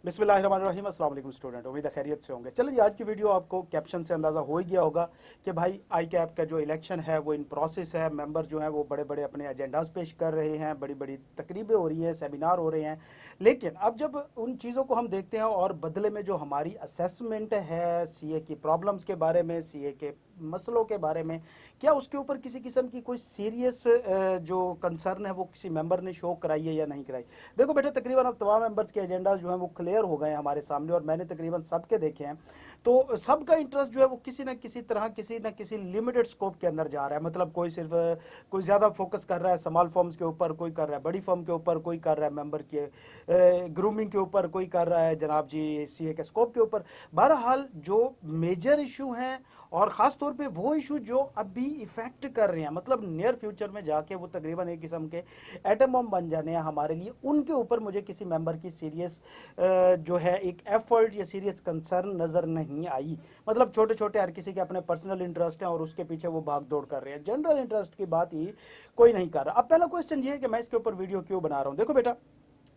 बिस्मिल्लाहिर्रहमानिर्रहीम। अस्सलाम वालेकुम स्टूडेंट, उम्मीद है खैरियत से होंगे। चलिए, आज की वीडियो आपको कैप्शन से अंदाज़ा हो ही गया होगा कि भाई आई कैप का जो इलेक्शन है वो इन प्रोसेस है। मेंबर जो हैं वो बड़े बड़े अपने एजेंडाज पेश कर रहे हैं, बड़ी बड़ी तकरीबें हो रही हैं, सेमिनार हो रहे हैं। लेकिन अब जब उन चीज़ों को हम देखते हैं और बदले में जो हमारी असेसमेंट है सीए की प्रॉब्लम्स के बारे में, सीए के मसलों के बारे में, क्या उसके ऊपर किसी किस्म की कोई सीरियस जो कंसर्न है वो किसी मेंबर ने शो कराई है या नहीं कराई। देखो बेटा, तकरीबन अब तमाम मेंबर्स के एजेंडाज जो हैं वो क्लियर हो गए हैं हमारे सामने, और मैंने तकरीबन सबके देखे हैं। तो सबका इंटरेस्ट जो है वो किसी न किसी तरह, किसी न किसी लिमिटेड स्कोप के अंदर जा रहा है। मतलब कोई सिर्फ कोई ज़्यादा फोकस कर रहा है स्मॉल फर्म्स के ऊपर, कोई कर रहा है बड़ी फर्म के ऊपर, कोई कर रहा है मेंबर के ग्रूमिंग के ऊपर, कोई कर रहा है जनाब जी सीए के स्कोप के ऊपर। बहरहाल जो मेजर इशू हैं, और ख़ास तौर पे वो इशू जो अभी इफेक्ट कर रहे हैं, मतलब नियर फ्यूचर में जाके वो तकरीबन एक किस्म के एटम बम बन जाने हैं हमारे लिए, उनके ऊपर मुझे किसी मेंबर की सीरियस जो है एक एफर्ट या सीरियस कंसर्न नज़र नहीं आई। मतलब छोटे छोटे हर किसी के अपने पर्सनल इंटरेस्ट हैं और उसके पीछे वो भाग दौड़ कर रहे हैं, जनरल इंटरेस्ट की बात ही कोई नहीं कर रहा। अब पहला क्वेश्चन ये है कि मैं इसके ऊपर वीडियो क्यों बना रहा हूँ। देखो बेटा,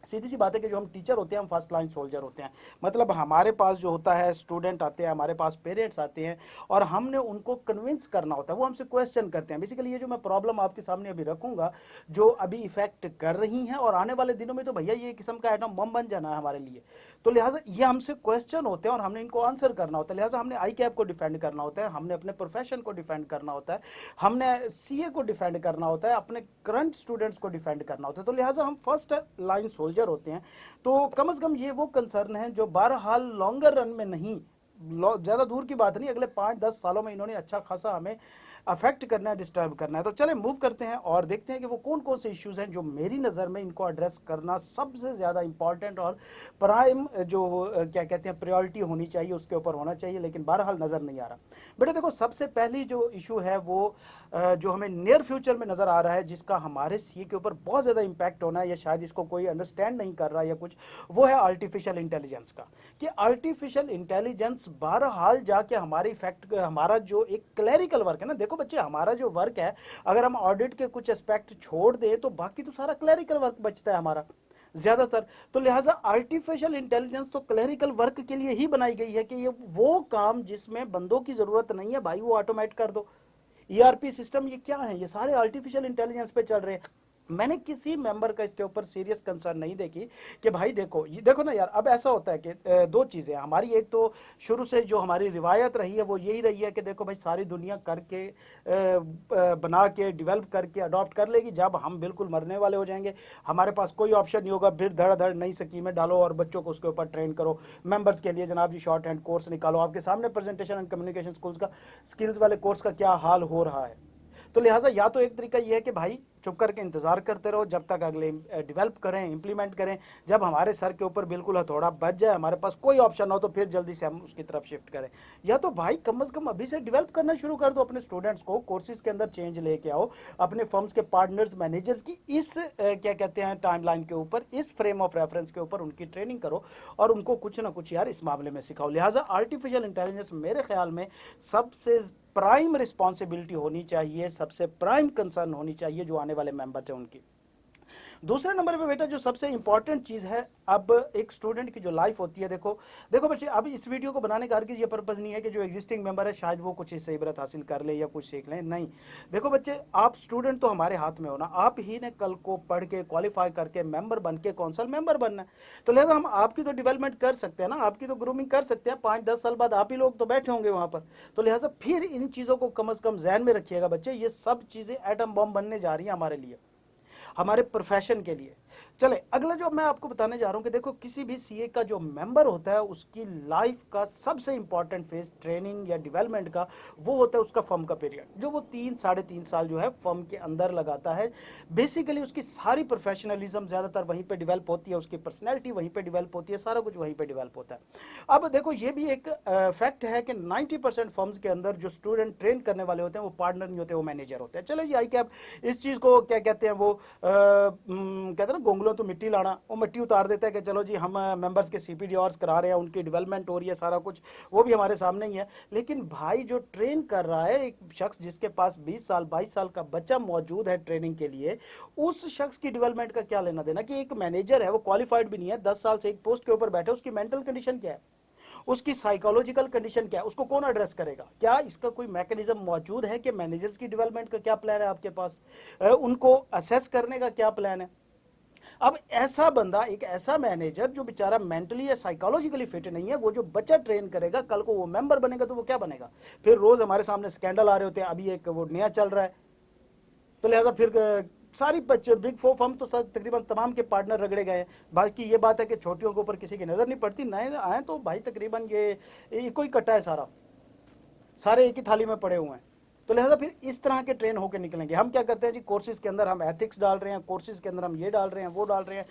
सीधी सी बात है कि जो हम टीचर होते हैं हम फर्स्ट लाइन सोल्जर होते हैं। मतलब हमारे पास जो होता है स्टूडेंट आते हैं, हमारे पास पेरेंट्स आते हैं, और हमने उनको कन्विंस करना होता है। वो हमसे क्वेश्चन करते हैं। बेसिकली ये जो मैं प्रॉब्लम आपके सामने अभी रखूंगा, जो अभी इफेक्ट कर रही हैं और आने वाले दिनों में तो भैया ये किस्म का एटम बम बन जाना है हमारे लिए। तो लिहाजा ये हमसे क्वेश्चन होते हैं और हमने इनको आंसर करना होता है। लिहाजा हमने आई कैप को डिफेंड करना होता है, हमने अपने प्रोफेशन को डिफेंड करना होता है, हमने सीए को डिफेंड करना होता है, अपने करंट स्टूडेंट्स को डिफेंड करना होता है। तो लिहाजा हम फर्स्ट लाइन सोल्जर होते हैं। तो कम से कम ये वो कंसर्न है जो बहरहाल लॉन्गर रन में नहीं, ज़्यादा दूर की बात नहीं, अगले 5-10 सालों में इन्होंने अच्छा खासा हमें अफेक्ट करना है, डिस्टर्ब करना है। तो चले मूव करते हैं और देखते हैं कि वो कौन कौन से इश्यूज हैं जो मेरी नज़र में इनको एड्रेस करना सबसे ज़्यादा इंपॉर्टेंट और प्राइम जो क्या कहते हैं प्रायोरिटी होनी चाहिए, उसके ऊपर होना चाहिए, लेकिन बहरहाल नज़र नहीं आ रहा। बेटा देखो, सबसे पहली जो इशू है वो जो हमें नियर फ्यूचर में नज़र आ रहा है, जिसका हमारे सी के ऊपर बहुत ज़्यादा इंपैक्ट होना है, या शायद इसको कोई अंडरस्टैंड नहीं कर रहा या कुछ, वो है आर्टिफिशियल इंटेलिजेंस का। कि आर्टिफिशियल इंटेलिजेंस बहरहाल जाके हमारे इफेक्ट, हमारा जो एक क्लैरिकल वर्क है ना, देखो बच्चे, हमारा जो वर्क है, अगर हम ऑडिट के कुछ एस्पेक्ट छोड़ दें तो बाकी तो सारा क्लैरिकल वर्क बचता है हमारा ज्यादातर। तो लिहाजा आर्टिफिशियल इंटेलिजेंस तो क्लैरिकल वर्क के लिए ही बनाई गई है कि ये वो काम जिसमें बंदों की जरूरत नहीं है भाई, वो ऑटोमेट कर दो। ईआरपी सिस्टम ये क्या है, ये सारे आर्टिफिशियल इंटेलिजेंस पे चल रहे हैं। मैंने किसी मेंबर का इसके ऊपर सीरियस कंसर्न नहीं देखी कि भाई देखो, ये देखो ना यार, अब ऐसा होता है कि दो चीज़ें हमारी, एक तो शुरू से जो हमारी रिवायत रही है वो यही रही है कि देखो भाई, सारी दुनिया करके बना के डेवलप करके अडॉप्ट कर लेगी, जब हम बिल्कुल मरने वाले हो जाएंगे हमारे पास कोई ऑप्शन नहीं होगा, फिर धड़ नई स्कीमें डालो और बच्चों को उसके ऊपर ट्रेन करो। मेंबर्स के लिए जनाब जी शॉर्ट हैंड कोर्स निकालो, आपके सामने प्रेजेंटेशन एंड कम्युनिकेशन स्किल्स का, स्किल्स वाले कोर्स का क्या हाल हो रहा है। तो लिहाजा या तो एक तरीका यह है कि भाई चुप करके इंतजार करते रहो जब तक अगले डेवलप करें, इंप्लीमेंट करें, जब हमारे सर के ऊपर बिल्कुल हथौड़ा बच जाए, हमारे पास कोई ऑप्शन हो, तो फिर जल्दी से हम उसकी तरफ शिफ्ट करें। या तो भाई कम से कम अभी से डेवलप करना शुरू कर दो, अपने स्टूडेंट्स को कोर्सेज के अंदर चेंज लेके आओ, अपने फर्म्स के पार्टनर्स मैनेजर्स की इस क्या कहते हैं टाइमलाइन के ऊपर, इस फ्रेम ऑफ रेफरेंस के ऊपर उनकी ट्रेनिंग करो और उनको कुछ ना कुछ यार इस मामले में सिखाओ। लिहाजा आर्टिफिशियल इंटेलिजेंस मेरे ख्याल में सबसे प्राइम रिस्पॉन्सिबिलिटी होनी चाहिए, सबसे प्राइम कंसर्न होनी चाहिए जो आने वाले मेंबर्स हैं उनकी। दूसरे नंबर पे बेटा जो सबसे इंपॉर्टेंट चीज़ है, अब एक स्टूडेंट की जो लाइफ होती है, देखो देखो बच्चे, अब इस वीडियो को बनाने का हरगिज़ ये पर्पज़ नहीं है कि जो एग्जिस्टिंग मेंबर है शायद वो कुछ इससे इबरत हासिल कर ले या कुछ सीख लें, नहीं। देखो बच्चे, आप स्टूडेंट तो हमारे हाथ में हो ना, आप ही ने कल को पढ़ के क्वालिफाई करके मेंबर बन के कौंसल मेंबर बनना है। तो लिहाजा हम आपकी तो डेवलपमेंट कर सकते हैं ना, आपकी तो ग्रूमिंग कर सकते हैं, 5-10 साल बाद आप ही लोग तो बैठे होंगे वहाँ पर। तो लिहाजा फिर इन चीज़ों को कम से कम जहन में रखिएगा बच्चे, ये सब चीज़ें एटम बम बनने जा रही हैं हमारे लिए, हमारे प्रोफेशन के लिए। चले अगला जो मैं आपको बताने जा रहा हूं कि देखो, किसी भी सीए का जो मेंबर होता है उसकी लाइफ का सबसे इंपॉर्टेंट फेज ट्रेनिंग या डेवलपमेंट का वो होता है उसका फर्म का पीरियड, जो वो 3-3.5 साल जो है फर्म के अंदर लगाता है। बेसिकली उसकी सारी प्रोफेशनलिज्म ज़्यादातर वहीं पे डेवलप होती है, उसकी पर्सनैलिटी वहीं पे डेवलप होती है, सारा कुछ वहीं पे डेवलप होता है। अब देखो, ये भी एक फैक्ट है कि 90% फर्म्स के अंदर जो स्टूडेंट ट्रेन करने वाले होते हैं वो पार्टनर नहीं होते, वो मैनेजर होते हैं। चलो जी, आई कैप इस चीज़ को क्या कहते हैं, वो कहते हैं ना को उंगलों तो मिट्टी लाना, वो मिट्टी उतार देता है कि चलो जी हम मेंबर्स के CPD करा रहे हैं, उनकी डेवलपमेंट हो रही है, सारा कुछ वो भी हमारे सामने ही है। लेकिन भाई जो ट्रेन कर रहा है एक शख्स जिसके पास 20 साल 22 साल का बच्चा मौजूद है ट्रेनिंग के लिए, उस शख्स की डेवलपमेंट का क्या लेना देना? कि एक मैनेजर है, वो क्वालिफाइड भी नहीं है, 10 साल से एक पोस्ट के ऊपर बैठे, उसकी मेंटल कंडीशन क्या है, उसकी साइकोलॉजिकल कंडीशन क्या है, उसको कौन एड्रेस करेगा? क्या इसका कोई मैकेनिज्म मौजूद है कि मैनेजर्स की डेवलपमेंट का क्या प्लान है आपके पास? उनको असेस करने का क्या प्लान है? अब ऐसा बंदा, एक ऐसा मैनेजर जो बेचारा मेंटली या साइकोलॉजिकली फिट नहीं है, वो जो बच्चा ट्रेन करेगा, कल को वो मेंबर बनेगा तो वो क्या बनेगा? फिर रोज हमारे सामने स्कैंडल आ रहे होते हैं, अभी एक वो नया चल रहा है, तो लिहाजा फिर सारी बच्चे बिग 4 फर्म तो तकरीबन तमाम के पार्टनर रगड़े गए। बाकी ये बात है कि छोटियों के ऊपर किसी की नज़र नहीं पड़ती, नए आए तो भाई तकरीबन ये कोई कट्टा है, सारे एक ही थाली में पड़े हुए हैं। तो लिहाजा फिर इस तरह के ट्रेन होकर निकलेंगे। हम क्या करते हैं जी, कोर्सेज के अंदर हम एथिक्स डाल रहे हैं, कोर्सेज के अंदर हम ये डाल रहे हैं, वो डाल रहे हैं,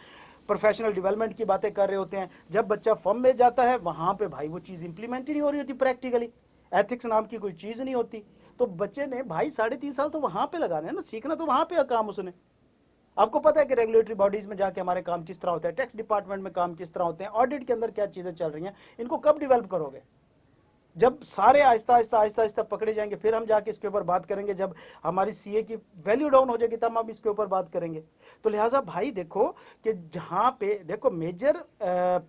प्रोफेशनल डेवलपमेंट की बातें कर रहे होते हैं। जब बच्चा फर्म में जाता है वहाँ पे भाई वो चीज़ इंप्लीमेंट ही नहीं हो रही होती प्रैक्टिकली, एथिक्स नाम की कोई चीज़ नहीं होती। तो बच्चे ने भाई 3.5 साल तो वहाँ पे लगाने हैं ना, सीखना तो वहाँ पे काम उसने। आपको पता है कि रेगुलेटरी बॉडीज में जाके हमारे काम किस तरह होते हैं, टैक्स डिपार्टमेंट में काम किस तरह होते हैं, ऑडिट के अंदर क्या चीज़ें चल रही हैं, इनको कब डेवलप करोगे? जब सारे आहिस्ता आहिस्ता आहिस्ता आहिस्ता पकड़े जाएंगे फिर हम जाके इसके ऊपर बात करेंगे। जब हमारी CA की वैल्यू डाउन हो जाएगी तब हम इसके ऊपर बात करेंगे। तो लिहाजा भाई देखो कि जहाँ पे देखो मेजर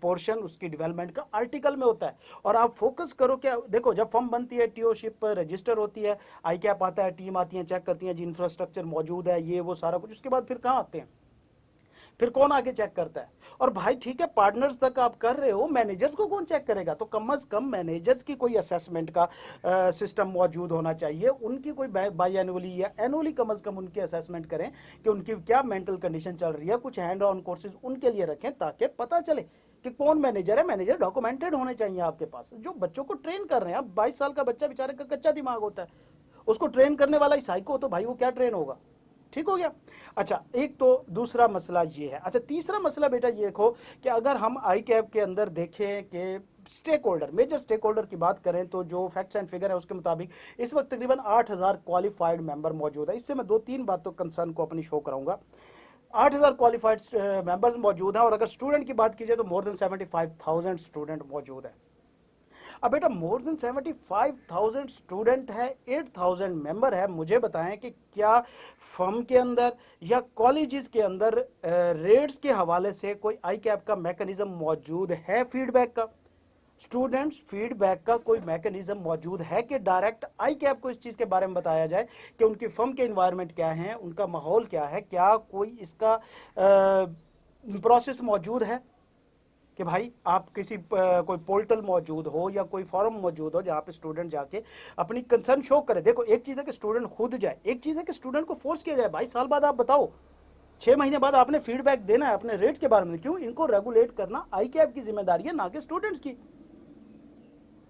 पोर्शन उसकी डेवलपमेंट का आर्टिकल में होता है, और आप फोकस करो क्या, देखो जब फर्म बनती है, TOship रजिस्टर होती है, ICAP आता है, टीम आती है, चेक करती है जी इंफ्रास्ट्रक्चर मौजूद है, ये वो सारा कुछ, उसके बाद फिर कहाँ आते हैं, फिर कौन आगे चेक करता है? और भाई ठीक है, पार्टनर्स तक आप कर रहे हो, मैनेजर्स को कौन चेक करेगा? तो कम से कम मैनेजर्स की कोई असेसमेंट का सिस्टम मौजूद होना चाहिए, उनकी कोई बाई एनुअली या एनुअली कम से कम उनकी असेसमेंट करें कि उनकी क्या मेंटल कंडीशन चल रही है, कुछ हैंड ऑन कोर्सेज उनके लिए रखें ताकि पता चले कि कौन मैनेजर है। मैनेजर डॉक्यूमेंटेड होने चाहिए आपके पास, जो बच्चों को ट्रेन कर रहे हैं। अब 22 साल का बच्चा बेचारे का कच्चा दिमाग होता है, उसको ट्रेन करने वाला ही साइको, तो भाई वो क्या ट्रेन होगा? ठीक हो गया। अच्छा, एक तो दूसरा मसला ये है। अच्छा, तीसरा मसला बेटा ये देखो कि अगर हम ICAP के अंदर देखें कि stakeholder, major stakeholder की बात करें तो जो फैक्ट्स एंड फिगर है उसके मुताबिक इस वक्त तकरीबन 8,000 क्वालिफाइड मेंबर मौजूद है। इससे मैं 2-3 बातों कंसर्न को अपनी शो कराऊंगा। 8,000 क्वालिफाइड मेंबर्स मौजूद हैं, और अगर स्टूडेंट की बात कीजिए तो मोर देन 75,000 स्टूडेंट मौजूद है। अब बेटा मोर देन 75,000 स्टूडेंट है, 8,000 मेंबर है, मुझे बताएं कि क्या फर्म के अंदर या कॉलेजेस के अंदर रेट्स के हवाले से कोई ICAP का मैकेनिज्म मौजूद है? फीडबैक का, स्टूडेंट्स फीडबैक का कोई मैकेनिज्म मौजूद है कि डायरेक्ट ICAP को इस चीज़ के बारे में बताया जाए कि उनकी फर्म के इन्वायरमेंट क्या है, उनका माहौल क्या है? क्या कोई इसका प्रोसेस मौजूद है कि भाई आप किसी कोई पोर्टल मौजूद हो या कोई फॉरम मौजूद हो जहाँ पे स्टूडेंट जाके अपनी कंसर्न शो करे? देखो एक चीज़ है कि स्टूडेंट खुद जाए, एक चीज़ है कि स्टूडेंट को फोर्स किया जाए। 22 साल बाद आप बताओ, 6 महीने बाद आपने फीडबैक देना है अपने रेट्स के बारे में। क्यों? इनको रेगुलेट करना ICAP की जिम्मेदारी है, ना कि स्टूडेंट्स की।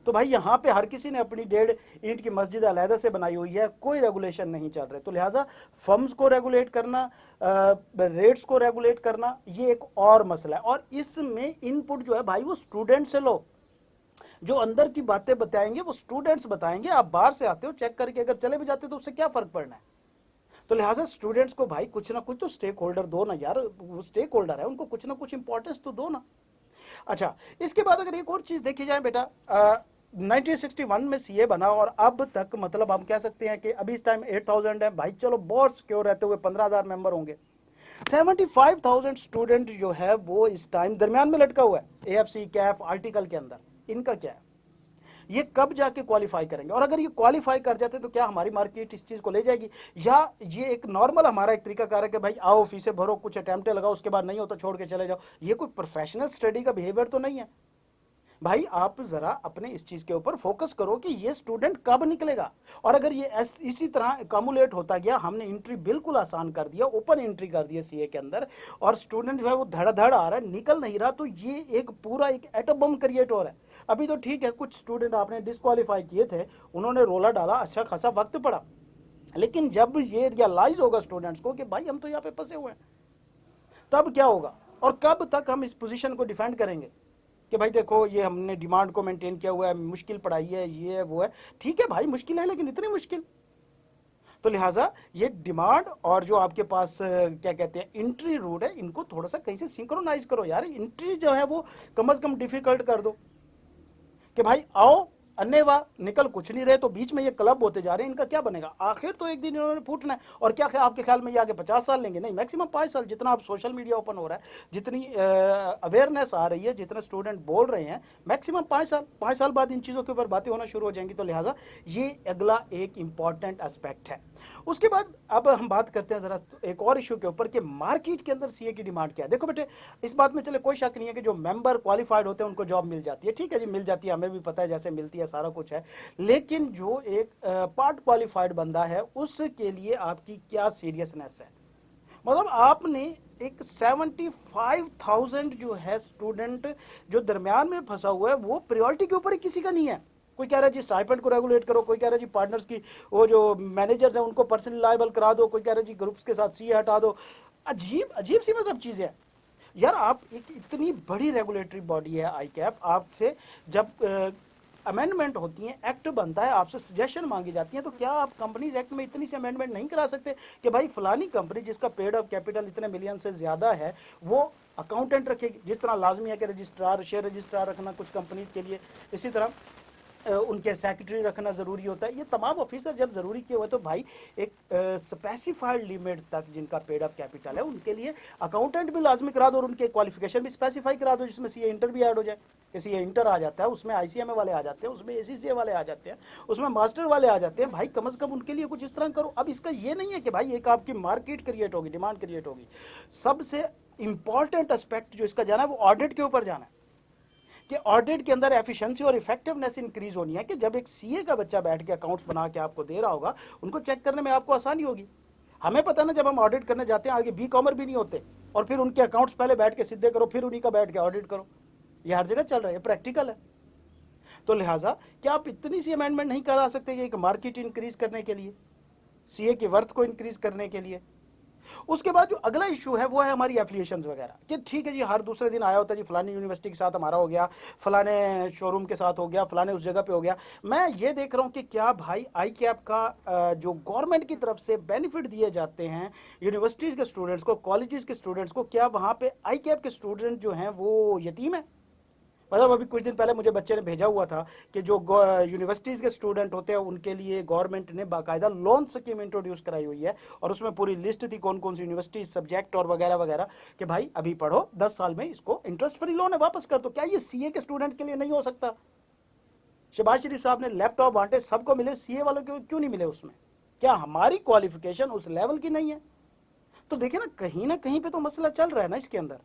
तो भाई यहाँ पे हर किसी ने अपनी 1.5 ईंट की मस्जिद अलहदा से बनाई हुई है, कोई रेगुलेशन नहीं चल रहे। तो लिहाजा फर्म्स को रेगुलेट करना, रेट्स को रेगुलेट करना, ये एक और मसला है। और इसमें इनपुट जो है भाई वो स्टूडेंट से लो, जो अंदर की बातें बताएंगे वो स्टूडेंट्स बताएंगे। आप बाहर से आते हो चेक करके अगर चले भी जाते हो तो उससे क्या फर्क पड़ना है? तो लिहाजा स्टूडेंट्स को भाई कुछ ना कुछ तो स्टेक होल्डर दो ना यार, वो स्टेक होल्डर है, उनको कुछ ना कुछ इंपॉर्टेंस तो दो ना। अच्छा, इसके बाद अगर एक और चीज देखी जाए बेटा, 1961 में CA बना और अब तक मतलब हम कह सकते हैं कि अभी इस टाइम 8,000 है भाई, चलो बहुत सिक्योर रहते हुए 15,000 मेंबर होंगे। 75,000 स्टूडेंट जो है वो इस टाइम दरमियान में लटका हुआ है AFC CAF आर्टिकल के अंदर। इनका क्या है? ये कब जाके क्वालिफाई करेंगे? और अगर ये क्वालिफाई कर जाते तो क्या हमारी मार्केट इस चीज को ले जाएगी, या ये एक नॉर्मल हमारा एक तरीका कार है कि भाई आओ फीसें भरो, कुछ अटेम्प्टे लगाओ, उसके बाद नहीं होता छोड़ के चले जाओ? ये कोई प्रोफेशनल स्टडी का बिहेवियर तो नहीं है। भाई आप जरा अपने इस चीज के ऊपर फोकस करो कि ये स्टूडेंट कब निकलेगा। और अगर ये इसी तरह कम्युलेट होता गया, हमने एंट्री बिल्कुल आसान कर दिया, ओपन एंट्री कर दिया CA के अंदर, और स्टूडेंट जो है वो धड़ाधड़ आ रहा है, निकल नहीं रहा, तो ये एक पूरा एक एटम बम क्रिएट हो रहा है। अभी तो ठीक है, कुछ स्टूडेंट आपने डिस्क्वालीफाई किए थे, उन्होंने रोला डाला, अच्छा खासा वक्त पड़ा, लेकिन जब ये रियलाइज होगा स्टूडेंट्स को कि भाई हम तो यहाँ पे फंसे हुए हैं, तब क्या होगा? और कब तक हम इस पोजीशन को डिफेंड करेंगे कि भाई देखो ये हमने डिमांड को मेंटेन किया हुआ है, मुश्किल पढ़ाई है, ये है वो है। ठीक है भाई मुश्किल है, लेकिन इतनी मुश्किल तो लिहाजा ये डिमांड और जो आपके पास क्या कहते हैं एंट्री रूट है, इनको थोड़ा सा कहीं से सिंक्रोनाइज करो यार। एंट्री जो है वो कम से कम डिफिकल्ट कर दो कि भाई आओ, अन्यवा निकल कुछ नहीं रहे, तो बीच में ये क्लब होते जा रहे हैं, इनका क्या बनेगा? आखिर तो एक दिन इन्होंने फूटना है। और क्या आपके ख्याल में ये आगे 50 साल लेंगे? नहीं, मैक्सिमम 5 साल। जितना आप सोशल मीडिया ओपन हो रहा है, जितनी अवेयरनेस आ रही है, जितने स्टूडेंट बोल रहे हैं, मैक्सिमम 5 साल, 5 साल बाद इन चीज़ों के ऊपर बातें होना शुरू हो जाएंगी। तो लिहाजा ये अगला एक इंपॉर्टेंट एस्पेक्ट है। उसके बाद अब हम बात करते हैं जरा एक और इशू के ऊपर कि मार्केट के अंदर सीए की डिमांड क्या है। देखो बेटे, इस बात में चले कोई शक नहीं है कि जो मेंबर क्वालिफाइड होते हैं उनको जॉब मिल जाती है। ठीक है जी, मिल जाती है, हमें भी पता है जैसे मिलती है, सारा कुछ है। लेकिन जो एक पार्ट क्वालिफाइड बंदा है उसके लिए आपकी क्या सीरियसनेस है? मतलब आपने एक 75,000 जो है स्टूडेंट जो दरमियान में फंसा हुआ है, वो प्रायोरिटी के ऊपर ही किसी का नहीं है। कोई कह रहा है जी स्टाइपेंड को रेगुलेट करो, कोई कह रहा है जी पार्टनर्स की वो जो मैनेजर्स हैं उनको पर्सनली लायबल करा दो, कोई कह रहा है जी ग्रुप्स के साथ सीए हटा दो। अजीब अजीब सी मतलब चीज़ें हैं यार। आप एक इतनी बड़ी रेगुलेटरी बॉडी है आई कैप, आपसे जब अमेंडमेंट होती है, एक्ट बनता है, आपसे सजेशन मांगी जाती है, तो क्या आप कंपनीज एक्ट में इतनी सी अमेंडमेंट नहीं करा सकते कि भाई फलानी कंपनी जिसका पेड अप कैपिटल इतने मिलियन से ज़्यादा है वो अकाउंटेंट रखेगी? जिस तरह लाजमी है कि रजिस्ट्रार, शेयर रजिस्ट्रार रखना कुछ कंपनीज के लिए, इसी तरह उनके सेक्रेटरी रखना ज़रूरी होता है। ये तमाम ऑफिसर जब ज़रूरी किए हुए तो भाई एक स्पेसिफाइड लिमिट तक जिनका पेड अप कैपिटल है उनके लिए अकाउंटेंट भी लाजमी करा दो और उनके क्वालिफिकेशन भी स्पेसिफाई करा दो, जिसमें सीए इंटर भी ऐड हो जाए। कि सीए इंटर आ जाता है, उसमें आईसीएमए वाले आ जाते हैं, उसमें एसीसीए वाले आ जाते हैं, उसमें मास्टर वाले आ जाते हैं। भाई कम से कम उनके लिए कुछ इस तरह करो। अब इसका ये नहीं है कि भाई एक आपकी मार्केट क्रिएट होगी, डिमांड क्रिएट होगी। सबसे इंपॉर्टेंट एस्पेक्ट जो इसका जाना है वो ऑडिट के ऊपर जाना है कि ऑडिट के अंदर एफिशिएंसी और इफेक्टिवनेस इंक्रीज होनी है। कि जब एक सीए का बच्चा बैठ के अकाउंट्स बना के आपको दे रहा होगा, उनको चेक करने में आपको आसानी होगी। हमें पता ना, जब हम ऑडिट करने जाते हैं आगे बी कॉमर भी नहीं होते, और फिर उनके अकाउंट्स पहले बैठ के सीधे करो, फिर उन्हीं का बैठ के ऑडिट करो। ये हर जगह चल रहा है, प्रैक्टिकल है। तो लिहाजा क्या आप इतनी सी अमेंडमेंट नहीं करा सकते एक मार्केट इंक्रीज करने के लिए, सीए की वर्थ को इंक्रीज करने के लिए? उसके बाद जो अगला इशू है वो है हमारी एफिलिएशंस वगैरह। कि ठीक है जी, हर दूसरे दिन आया होता है जी फलानी यूनिवर्सिटी के साथ हमारा हो गया, फलाने शोरूम के साथ हो गया, फलाने उस जगह पे हो गया। मैं ये देख रहा हूँ कि क्या भाई आई कैप का जो गवर्नमेंट की तरफ से बेनिफिट दिए जाते हैं यूनिवर्सिटीज़ के स्टूडेंट्स को, कॉलेजेस के स्टूडेंट्स को, क्या वहाँ पे आई कैप के स्टूडेंट जो हैं वो यतीम है? मतलब अभी कुछ दिन पहले मुझे बच्चे ने भेजा हुआ था कि जो यूनिवर्सिटीज़ के स्टूडेंट होते हैं उनके लिए गवर्नमेंट ने बाकायदा लोन स्कीम इंट्रोड्यूस कराई हुई है, और उसमें पूरी लिस्ट थी कौन कौन सी यूनिवर्सिटी, सब्जेक्ट और वगैरह वगैरह, कि भाई अभी पढ़ो, 10 साल में इसको इंटरेस्ट फ्री लोन है, वापस कर दो। क्या ये सीए के स्टूडेंट्स के लिए नहीं हो सकता? शहबाज शरीफ साहब ने लैपटॉप बांटे, सबको मिले, सीए वालों को क्यों नहीं मिले? उसमें क्या हमारी क्वालिफिकेशन उस लेवल की नहीं है? तो देखिए ना कहीं पे तो मसला चल रहा है ना इसके अंदर।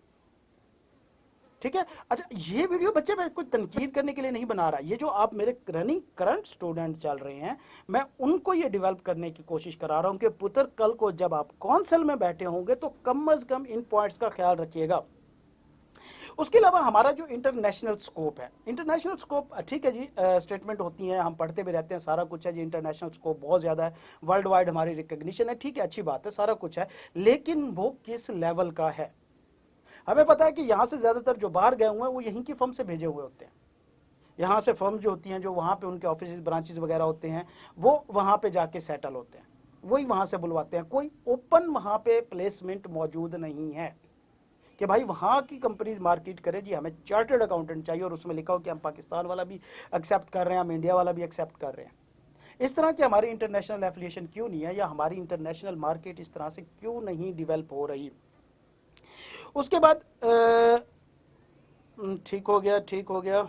ठीक है। अच्छा, ये वीडियो बच्चे मैं कोई तनकीद करने के लिए नहीं बना रहा। ये जो आप मेरे रनिंग करंट स्टूडेंट चल रहे हैं, मैं उनको ये डेवलप करने की कोशिश करा रहा हूं कि पुत्र कल को जब आप काउंसिल में बैठे होंगे तो कम से कम इन पॉइंट्स का ख्याल रखिएगा। उसके अलावा हमारा जो इंटरनेशनल स्कोप है, इंटरनेशनल स्कोप ठीक है जी, स्टेटमेंट होती हैं, हम पढ़ते भी रहते हैं, सारा कुछ है जी, इंटरनेशनल स्कोप बहुत ज़्यादा है, वर्ल्ड वाइड हमारी रिकग्निशन है, ठीक है, अच्छी बात है, सारा कुछ है। लेकिन वो किस लेवल का है? हमें पता है कि यहाँ से ज़्यादातर जो बाहर गए हुए हैं वो यहीं की फर्म से भेजे हुए होते हैं। यहाँ से फर्म जो होती हैं, जो वहाँ पे उनके ऑफिस ब्रांचेस वगैरह होते हैं, वो वहाँ पे जाके सेटल होते हैं, वही वहाँ से बुलवाते हैं। कोई ओपन वहाँ पे प्लेसमेंट मौजूद नहीं है कि भाई वहाँ की कंपनीज मार्केट करे जी हमें चार्टर्ड अकाउंटेंट चाहिए, और उसमें लिखा हो कि हम पाकिस्तान वाला भी एक्सेप्ट कर रहे हैं, हम इंडिया वाला भी एक्सेप्ट कर रहे हैं। इस तरह की हमारी इंटरनेशनल एफिलिएशन क्यों नहीं है, या हमारी इंटरनेशनल मार्केट इस तरह से क्यों नहीं डेवलप हो रही? उसके बाद ठीक हो गया, ठीक हो गया,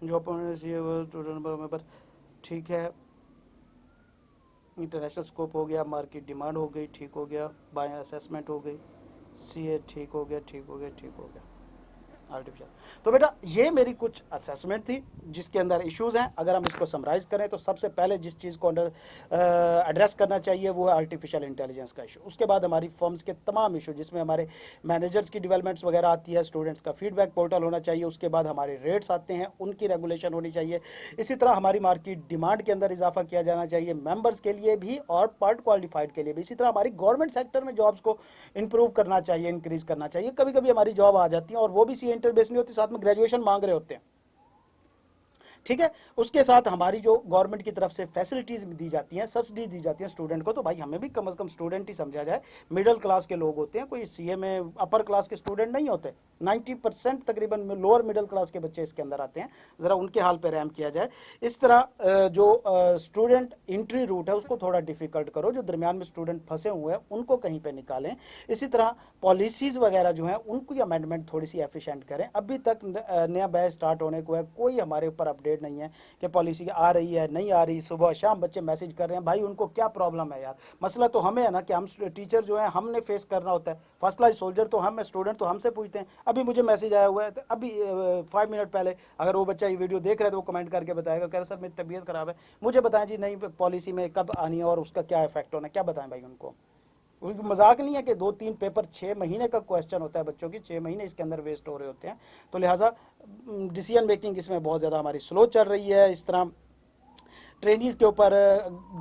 जो स्टूडेंट ठीक है, इंटरनेशनल स्कोप हो गया, मार्केट डिमांड हो गई, ठीक हो गया, बाय असेसमेंट हो गई, सीए ठीक हो गया, ठीक हो गया, ठीक हो गया, आर्टिफिशियल। तो बेटा ये मेरी कुछ असेसमेंट थी जिसके अंदर इश्यूज़ हैं। अगर हम इसको समराइज करें तो सबसे पहले जिस चीज़ को एड्रेस करना चाहिए वो है आर्टिफिशियल इंटेलिजेंस का इशू। उसके बाद हमारी फर्म्स के तमाम इशू जिसमें हमारे मैनेजर्स की डेवलपमेंट्स वगैरह आती है, स्टूडेंट्स का फीडबैक पोर्टल होना चाहिए, उसके बाद हमारे रेट्स आते हैं, उनकी रेगुलेशन होनी चाहिए। इसी तरह हमारी मार्केट डिमांड के अंदर इजाफा किया जाना चाहिए, मेंबर्स के लिए भी और पार्ट क्वालिफाइड के लिए भी। इसी तरह हमारी गवर्नमेंट सेक्टर में जॉब्स को इंप्रूव करना चाहिए, इंक्रीज करना चाहिए। कभी कभी हमारी जॉब आ जाती है और वो भी सी इंटर बेस नहीं होती, साथ में ग्रेजुएशन मांग रहे होते हैं। ठीक है। उसके साथ हमारी जो गवर्नमेंट की तरफ से फैसिलिटीज दी जाती हैं, सब्सिडी दी जाती है स्टूडेंट को, तो भाई हमें भी कम से कम स्टूडेंट ही समझा जाए। मिडिल क्लास के लोग होते हैं, कोई सीए में अपर क्लास के स्टूडेंट नहीं होते। 90% तकरीबन लोअर मिडिल क्लास के बच्चे इसके अंदर आते हैं, ज़रा उनके हाल पे रहम किया जाए। इस तरह जो स्टूडेंट एंट्री रूट है उसको थोड़ा डिफिकल्ट करो, जो दरमियान में स्टूडेंट फंसे हुए हैं उनको कहीं पे निकालें। इसी तरह पॉलिसीज़ वगैरह जो हैं उनकी अमेंडमेंट थोड़ी सी एफिशिएंट करें। अभी तक नया बैच स्टार्ट होने को है, कोई हमारे ऊपर अपडेट नहीं है कि पॉलिसी आ रही है नहीं आ रही। सुबह शाम बच्चे मैसेज कर रहे हैं, भाई उनको क्या प्रॉब्लम है यार। मसला तो हमें है ना कि हम टीचर जो है हमने फेस करना होता है। फर्स्ट लाइन सोल्जर तो हम, स्टूडेंट तो हमसे पूछते हैं। अभी मुझे मैसेज आया हुआ है, तो अभी 5 मिनट पहले, अगर वो बच्चा ये वीडियो देख रहा है तो वो कमेंट करके बताएगा, कह रहा सर मेरी तबीयत ख़राब है, मुझे बताएं जी नई पॉलिसी में कब आनी है और उसका क्या इफेक्ट होना है, क्या बताएं भाई उनको। मजाक नहीं है कि 2-3 पेपर 6 महीने का क्वेश्चन होता है बच्चों की, 6 महीने इसके अंदर वेस्ट हो रहे होते हैं। तो लिहाजा डिसीजन मेकिंग इसमें बहुत ज़्यादा हमारी स्लो चल रही है। इस तरह ट्रेनीज के ऊपर,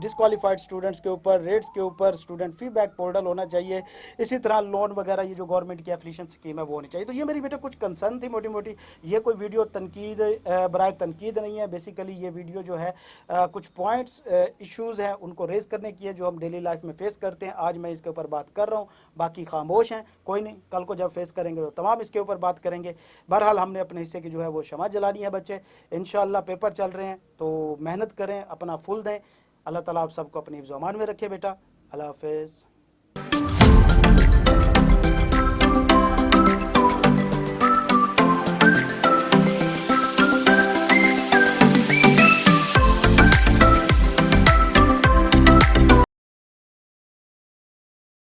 डिसक्वालीफाइड स्टूडेंट्स के ऊपर, रेट्स के ऊपर स्टूडेंट फीडबैक पोर्टल होना चाहिए। इसी तरह लोन वगैरह ये जो गवर्नमेंट की एफिलिएशन स्कीम है वो होनी चाहिए। तो ये मेरी बेटा कुछ कंसर्न थी मोटी मोटी। ये कोई वीडियो तनकीद बराए तनकीद नहीं है। बेसिकली ये वीडियो जो है कुछ पॉइंट्स इश्यूज़ हैं उनको रेज करने की है जो हम डेली लाइफ में फेस करते हैं। आज मैं इसके ऊपर बात कर रहा हूँ, बाकी खामोश हैं, कोई नहीं, कल को जब फेस करेंगे तो तमाम इसके ऊपर बात करेंगे। बहरहाल हमने अपने हिस्से की जो है वो शमा जलानी है बच्चे। इंशाल्लाह पेपर चल रहे हैं तो मेहनत करें, अपना फुल दें। अल्लाह ताला आप सबको अपनी ज़ुबान में रखे बेटा। अल्लाह हाफ़िज़।